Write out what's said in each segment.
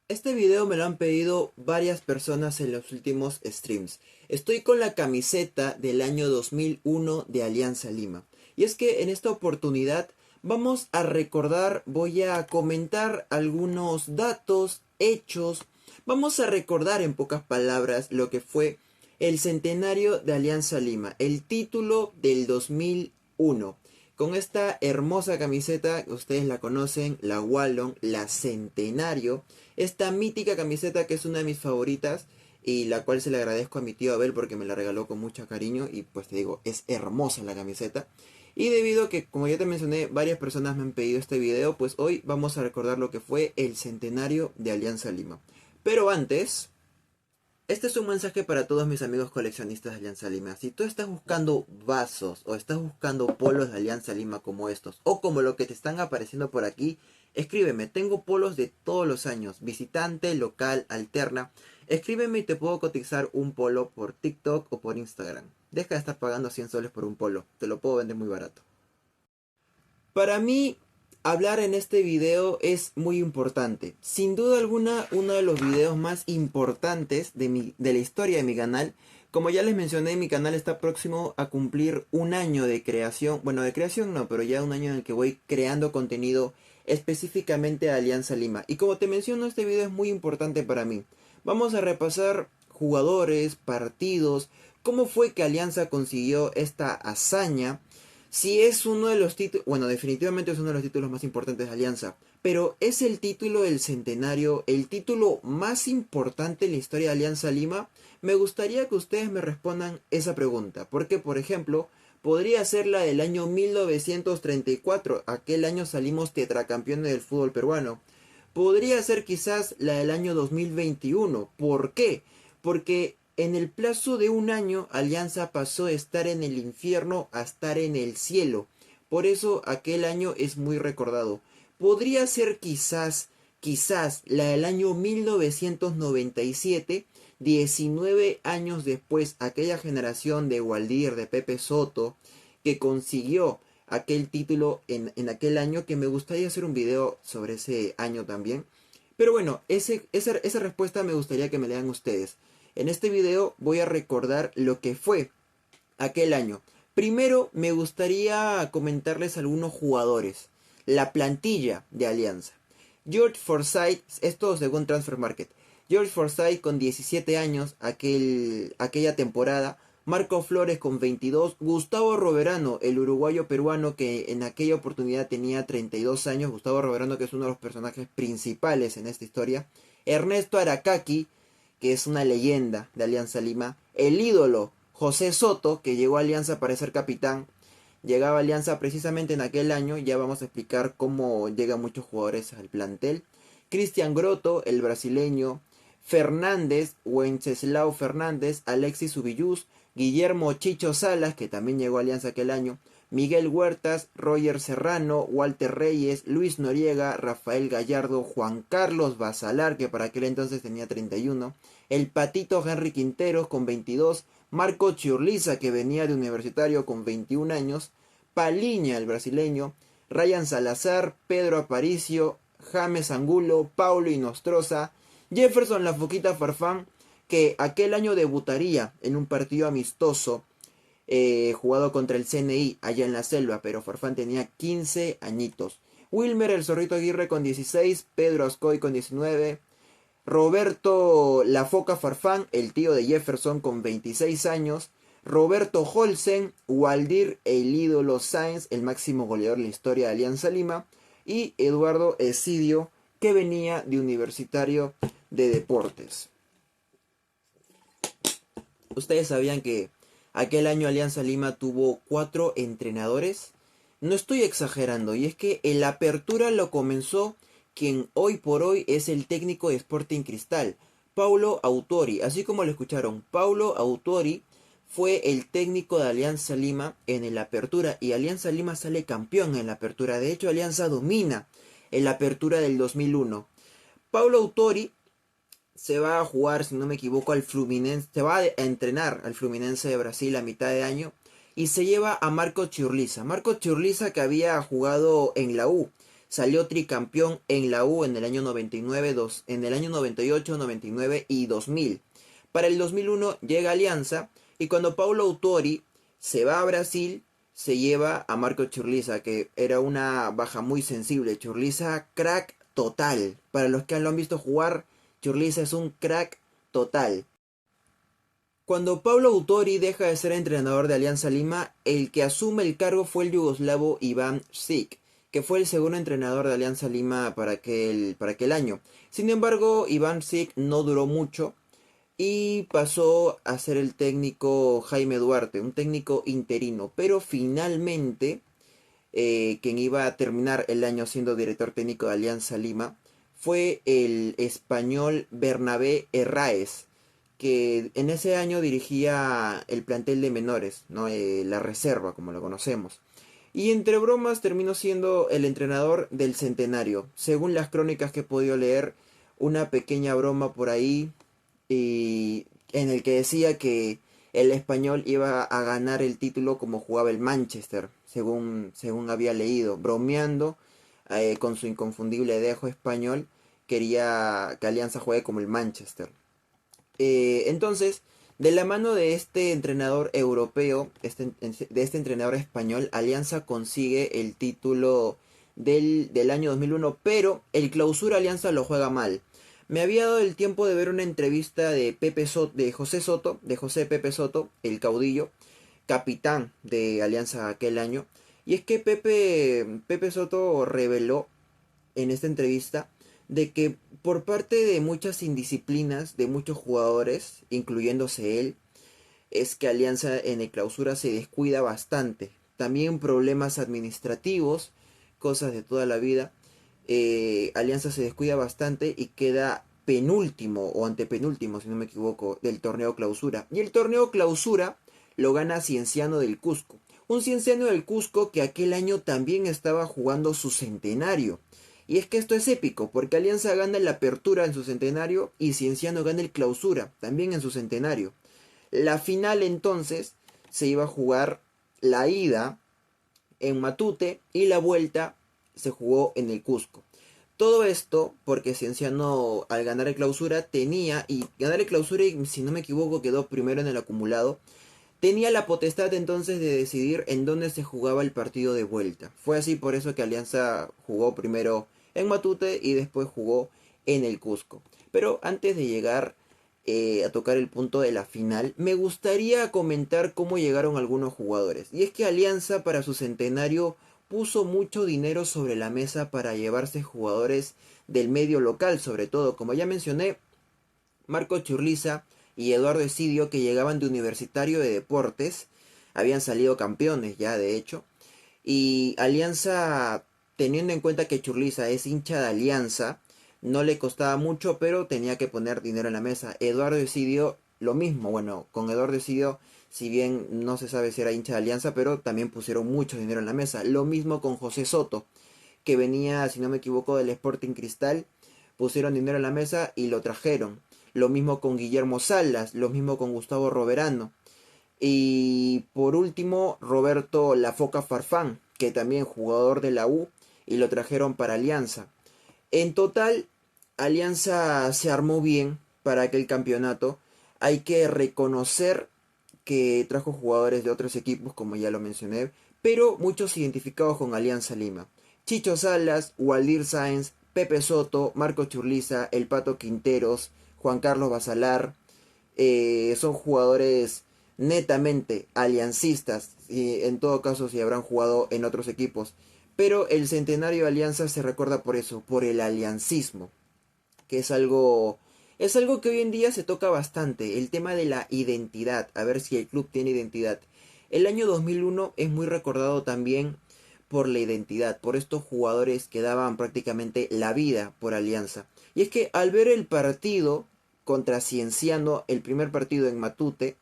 Este video me lo han pedido varias personas en los últimos streams. Estoy con la camiseta del año 2001 de Alianza Lima. Y es que en esta oportunidad vamos a recordar, voy a comentar algunos datos, hechos. Vamos a recordar en pocas palabras lo que fue el centenario de Alianza Lima, el título del 2001. Con esta hermosa camiseta, ustedes la conocen, la Wallon, la Centenario. Esta mítica camiseta que es una de mis favoritas y la cual se le agradezco a mi tío Abel porque me la regaló con mucho cariño y pues te digo, es hermosa la camiseta. Y debido a que, como ya te mencioné, varias personas me han pedido este video, pues hoy vamos a recordar lo que fue el centenario de Alianza Lima. Pero antes, este es un mensaje para todos mis amigos coleccionistas de Alianza Lima. Si tú estás buscando vasos o estás buscando polos de Alianza Lima como estos o como lo que te están apareciendo por aquí, escríbeme. Tengo polos de todos los años, visitante, local, alterna. Escríbeme y te puedo cotizar un polo por TikTok o por Instagram. Deja de estar pagando 100 soles por un polo, te lo puedo vender muy barato. Para mí, hablar en este video es muy importante. Sin duda alguna, uno de los videos más importantes de la historia de mi canal. Como ya les mencioné, mi canal está próximo a cumplir un año de creación. Bueno, de creación no, pero ya un año en el que voy creando contenido específicamente a Alianza Lima. Y como te menciono, este video es muy importante para mí. Vamos a repasar jugadores, partidos, cómo fue que Alianza consiguió esta hazaña. Si es uno de los títulos, bueno, definitivamente es uno de los títulos más importantes de Alianza, pero ¿es el título del centenario el título más importante en la historia de Alianza Lima? Me gustaría que ustedes me respondan esa pregunta, porque por ejemplo, podría ser la del año 1934, aquel año salimos tetracampeones del fútbol peruano. Podría ser quizás la del año 2021. ¿Por qué? Porque en el plazo de un año, Alianza pasó de estar en el infierno a estar en el cielo. Por eso aquel año es muy recordado. Podría ser quizás la del año 1997, 19 años después, aquella generación de Waldir, de Pepe Soto, que consiguió aquel título en aquel año, que me gustaría hacer un video sobre ese año también. Pero bueno, esa respuesta me gustaría que me lean ustedes. En este video voy a recordar lo que fue aquel año. Primero me gustaría comentarles algunos jugadores. La plantilla de Alianza. George Forsyth, esto según Transfer Market. George Forsyth con 17 años aquella temporada. Marco Flores con 22. Gustavo Roverano, el uruguayo peruano que en aquella oportunidad tenía 32 años. Gustavo Roverano, que es uno de los personajes principales en esta historia. Ernesto Aracaki, que es una leyenda de Alianza Lima. El ídolo José Soto, que llegó a Alianza para ser capitán. Llegaba a Alianza precisamente en aquel año. Ya vamos a explicar cómo llegan muchos jugadores al plantel. Cristian Grotto, el brasileño. Fernández, Wenceslao Fernández, Alexis Ubillús, Guillermo Chicho Salas, que también llegó a Alianza aquel año, Miguel Huertas, Roger Serrano, Walter Reyes, Luis Noriega, Rafael Gallardo, Juan Carlos Basalar, que para aquel entonces tenía 31, el Patito Henry Quinteros con 22, Marco Chiurliza, que venía de Universitario con 21 años, Paliña, el brasileño, Ryan Salazar, Pedro Aparicio, James Angulo, Paulo Inostroza, Jefferson La Foquita Farfán, que aquel año debutaría en un partido amistoso jugado contra el CNI allá en la selva, pero Farfán tenía 15 añitos. Wilmer el Zorrito Aguirre con 16, Pedro Ascoy con 19, Roberto La Foca Farfán, el tío de Jefferson con 26 años, Roberto Holsen, Waldir el ídolo Sáenz, el máximo goleador en la historia de Alianza Lima, y Eduardo Esidio, que venía de Universitario de Deportes. ¿Ustedes sabían que aquel año Alianza Lima tuvo 4 entrenadores? No estoy exagerando, y es que el Apertura lo comenzó quien hoy por hoy es el técnico de Sporting Cristal, Paulo Autori. Así como lo escucharon, Paulo Autori fue el técnico de Alianza Lima en el Apertura, y Alianza Lima sale campeón en la Apertura. De hecho, Alianza domina el Apertura del 2001. Paulo Autori se va a jugar, si no me equivoco, al Fluminense, se va a entrenar al Fluminense de Brasil a mitad de año y se lleva a Marco Chiurliza. Marco Chiurliza, que había jugado en la U. salió tricampeón en la U en el año 99, en el año 98, 99 y 2000. Para el 2001 llega Alianza y cuando Paulo Autori se va a Brasil, se lleva a Marco Churliza, que era una baja muy sensible. Churliza, crack total. Para los que lo han visto jugar, Churliza es un crack total. Cuando Paulo Autori deja de ser entrenador de Alianza Lima, el que asume el cargo fue el yugoslavo Iván Šik, que fue el segundo entrenador de Alianza Lima para aquel año. Sin embargo, Iván Šik no duró mucho y pasó a ser el técnico Jaime Duarte, un técnico interino, pero finalmente quien iba a terminar el año siendo director técnico de Alianza Lima fue el español Bernabé Herráez, que en ese año dirigía el plantel de menores, ¿no? La reserva, como lo conocemos. Y entre bromas terminó siendo el entrenador del centenario. Según las crónicas que he podido leer, una pequeña broma por ahí y en el que decía que el español iba a ganar el título como jugaba el Manchester, según había leído, bromeando con su inconfundible dejo español, quería que Alianza juegue como el Manchester. Entonces, de la mano de este entrenador europeo, de este entrenador español, Alianza consigue el título del año 2001, pero el clausura Alianza lo juega mal. Me había dado el tiempo de ver una entrevista de de José Pepe Soto, el caudillo, capitán de Alianza aquel año. Y es que Pepe Soto reveló en esta entrevista de que por parte de muchas indisciplinas de muchos jugadores, incluyéndose él, es que Alianza en el clausura se descuida bastante. También problemas administrativos, cosas de toda la vida. Alianza se descuida bastante y queda penúltimo o antepenúltimo, si no me equivoco, del torneo clausura. Y el torneo clausura lo gana Cienciano del Cusco. Un Cienciano del Cusco que aquel año también estaba jugando su centenario. Y es que esto es épico, porque Alianza gana la apertura en su centenario y Cienciano gana el clausura, también en su centenario. La final entonces se iba a jugar la ida en Matute y la vuelta se jugó en el Cusco. Todo esto porque Cienciano al ganar el clausura ganar el clausura y si no me equivoco quedó primero en el acumulado, tenía la potestad entonces de decidir en dónde se jugaba el partido de vuelta. Fue así por eso que Alianza jugó primero en Matute y después jugó en el Cusco. Pero antes de llegar a tocar el punto de la final, me gustaría comentar cómo llegaron algunos jugadores. Y es que Alianza para su centenario puso mucho dinero sobre la mesa para llevarse jugadores del medio local, sobre todo, como ya mencioné, Marco Churliza y Eduardo Esidio, que llegaban de Universitario de Deportes, habían salido campeones ya de hecho, y Alianza, teniendo en cuenta que Churliza es hincha de Alianza, no le costaba mucho, pero tenía que poner dinero en la mesa. Eduardo Esidio, lo mismo, bueno, con Eduardo Esidio, si bien no se sabe si era hincha de Alianza, pero también pusieron mucho dinero en la mesa. Lo mismo con José Soto, que venía, si no me equivoco, del Sporting Cristal, pusieron dinero en la mesa y lo trajeron. Lo mismo con Guillermo Salas, lo mismo con Gustavo Roverano. Y por último, Roberto La Foca Farfán, que también jugador de la U, y lo trajeron para Alianza. En total, Alianza se armó bien para aquel campeonato. Hay que reconocer que trajo jugadores de otros equipos, como ya lo mencioné, pero muchos identificados con Alianza Lima. Chicho Salas, Waldir Sáenz, Pepe Soto, Marco Churliza, El Pato Quinteros, Juan Carlos Basalar, son jugadores netamente aliancistas, y en todo caso si habrán jugado en otros equipos. Pero el centenario de Alianza se recuerda por eso, por el aliancismo, que es algo que hoy en día se toca bastante, el tema de la identidad, a ver si el club tiene identidad. El año 2001 es muy recordado también por la identidad, por estos jugadores que daban prácticamente la vida por Alianza. Y es que al ver el partido contra Cienciano, el primer partido en Matute,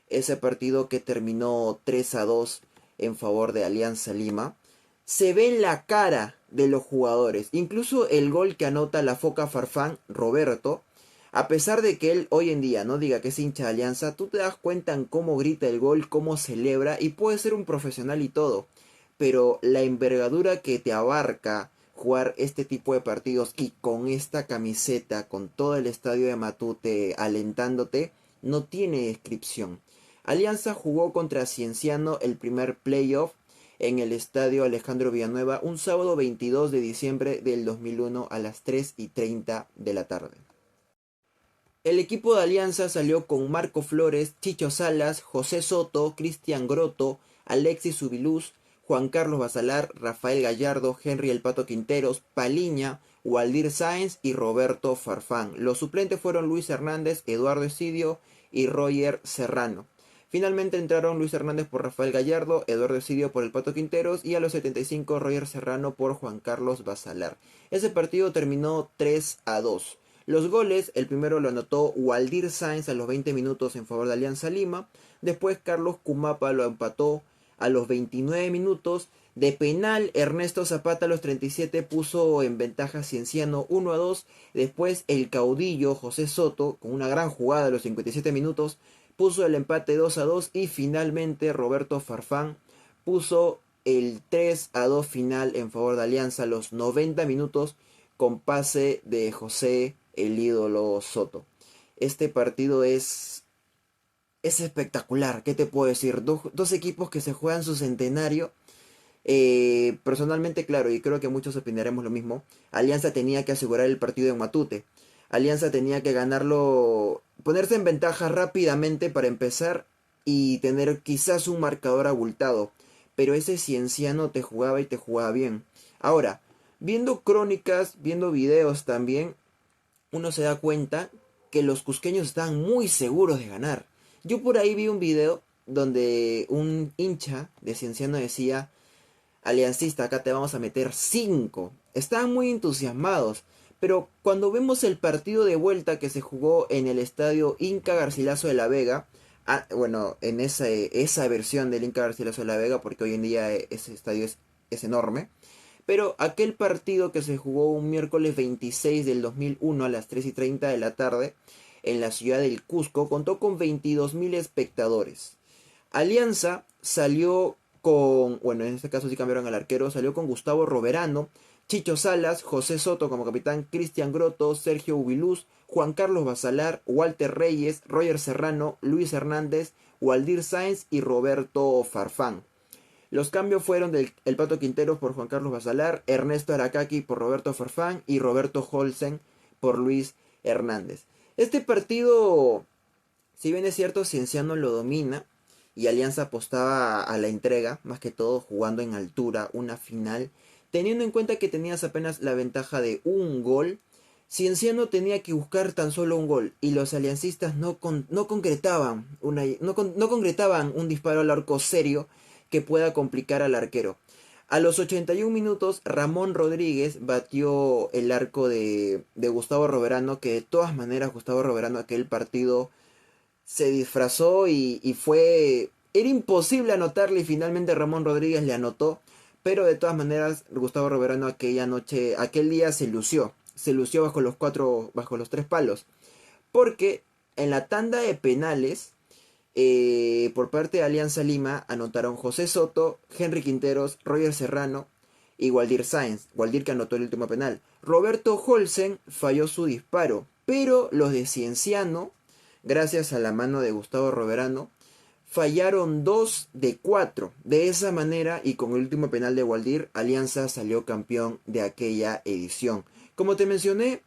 ese partido que terminó 3-2 en favor de Alianza Lima, se ve en la cara de los jugadores. Incluso el gol que anota la Foca Farfán, Roberto, a pesar de que él hoy en día no diga que es hincha de Alianza, tú te das cuenta en cómo grita el gol, cómo celebra y puede ser un profesional y todo. Pero la envergadura que te abarca jugar este tipo de partidos y con esta camiseta, con todo el estadio de Matute alentándote, no tiene descripción. Alianza jugó contra Cienciano el primer playoff en el estadio Alejandro Villanueva un sábado 22 de diciembre del 2001 a las 3:30 de la tarde. El equipo de Alianza salió con Marco Flores, Chicho Salas, José Soto, Cristian Groto, Alexis Subiluz, Juan Carlos Basalar, Rafael Gallardo, Henry El Pato Quinteros, Paliña, Waldir Sáenz y Roberto Farfán. Los suplentes fueron Luis Hernández, Eduardo Esidio y Roger Serrano. Finalmente entraron Luis Hernández por Rafael Gallardo, Eduardo Esidio por El Pato Quinteros y a los 75 Roger Serrano por Juan Carlos Basalar. Ese partido terminó 3-2. Los goles, el primero lo anotó Waldir Sáenz a los 20 minutos en favor de Alianza Lima. Después Carlos Cumapa lo empató a los 29 minutos. De penal, Ernesto Zapata a los 37 puso en ventaja Cienciano 1-2. Después el caudillo José Soto, con una gran jugada a los 57 minutos, puso el empate 2-2. Y finalmente Roberto Farfán puso el 3-2 final en favor de Alianza a los 90 minutos con pase de José el ídolo Soto. Este partido es espectacular. ¿Qué te puedo decir? Dos equipos que se juegan su centenario. Personalmente, claro, y creo que muchos opinaremos lo mismo. Alianza tenía que asegurar el partido en Matute. Alianza tenía que ganarlo, ponerse en ventaja rápidamente para empezar y tener quizás un marcador abultado. Pero ese Cienciano te jugaba y te jugaba bien. Ahora, viendo crónicas, viendo videos también, uno se da cuenta que los cusqueños estaban muy seguros de ganar. Yo por ahí vi un video donde un hincha de Cienciano decía: Aliancista, acá te vamos a meter 5. Estaban muy entusiasmados. Pero cuando vemos el partido de vuelta que se jugó en el estadio Inca Garcilaso de la Vega, bueno, en esa versión del Inca Garcilaso de la Vega, porque hoy en día ese estadio es enorme. Pero aquel partido que se jugó un miércoles 26 del 2001 a las 3:30 de la tarde en la ciudad del Cusco contó con 22.000 espectadores. Alianza salió con, bueno, en este caso sí cambiaron al arquero, salió con Gustavo Roverano, Chicho Salas, José Soto como capitán, Cristian Groto, Sergio Ubiluz, Juan Carlos Basalar, Walter Reyes, Roger Serrano, Luis Hernández, Waldir Sáenz y Roberto Farfán. Los cambios fueron del El Pato Quinteros por Juan Carlos Basalar, Ernesto Aracaki por Roberto Farfán y Roberto Holsen por Luis Hernández. Este partido, si bien es cierto, Cienciano lo domina y Alianza apostaba a la entrega, más que todo jugando en altura, una final, teniendo en cuenta que tenías apenas la ventaja de un gol. Cienciano tenía que buscar tan solo un gol y los aliancistas no concretaban un disparo al arco serio que pueda complicar al arquero. A los 81 minutos, Ramón Rodríguez batió el arco de Gustavo Roverano, que de todas maneras Gustavo Roverano aquel partido se disfrazó y fue... Era imposible anotarle y finalmente Ramón Rodríguez le anotó, pero de todas maneras Gustavo Roverano aquel día se lució bajo los 3 palos, porque en la tanda de penales, por parte de Alianza Lima anotaron José Soto, Henry Quinteros, Roger Serrano y Waldir Sáenz. Waldir que anotó el último penal. Roberto Holsen falló su disparo, pero los de Cienciano, gracias a la mano de Gustavo Roverano, fallaron 2 de 4. De esa manera y con el último penal de Waldir, Alianza salió campeón de aquella edición. Como te mencioné,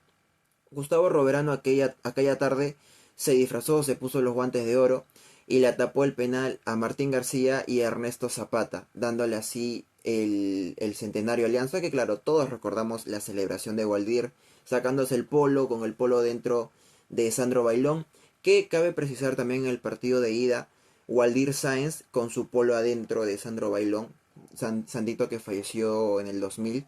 Gustavo Roverano aquella tarde se disfrazó, se puso los guantes de oro y le tapó el penal a Martín García y a Ernesto Zapata, dándole así el centenario a Alianza, que claro, todos recordamos la celebración de Waldir, sacándose el polo, con el polo dentro de Sandro Bailón, que cabe precisar también en el partido de ida, Waldir Sáenz con su polo adentro de Sandro Bailón, Sandito que falleció en el 2000,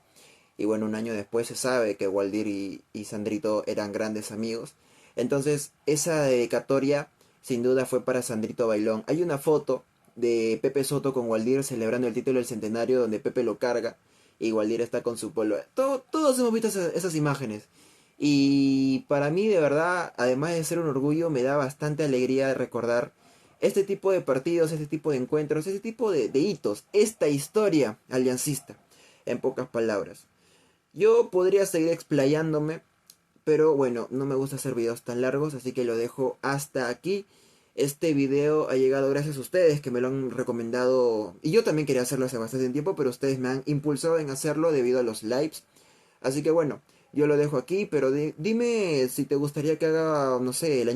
y bueno, un año después se sabe que Waldir y Sandrito eran grandes amigos. Entonces esa dedicatoria sin duda fue para Sandrito Bailón. Hay una foto de Pepe Soto con Waldir celebrando el título del centenario donde Pepe lo carga y Waldir está con su polo. Todos hemos visto esas imágenes. Y para mí de verdad, además de ser un orgullo, me da bastante alegría recordar este tipo de partidos, este tipo de encuentros, este tipo de hitos, esta historia aliancista, en pocas palabras. Yo podría seguir explayándome, pero bueno, no me gusta hacer videos tan largos, así que lo dejo hasta aquí. Este video ha llegado gracias a ustedes que me lo han recomendado. Y yo también quería hacerlo hace bastante tiempo, pero ustedes me han impulsado en hacerlo debido a los lives. Así que bueno, yo lo dejo aquí, pero dime si te gustaría que haga, no sé, el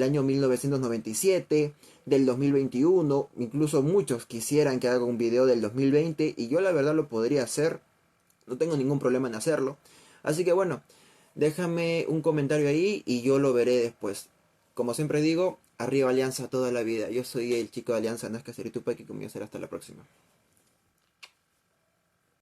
año 1997, del 2021. Incluso muchos quisieran que haga un video del 2020 y yo la verdad lo podría hacer. No tengo ningún problema en hacerlo. Así que bueno, déjame un comentario ahí y yo lo veré después. Como siempre digo, arriba Alianza toda la vida. Yo soy el chico de Alianza, no es que seré tu y conmigo será hasta la próxima.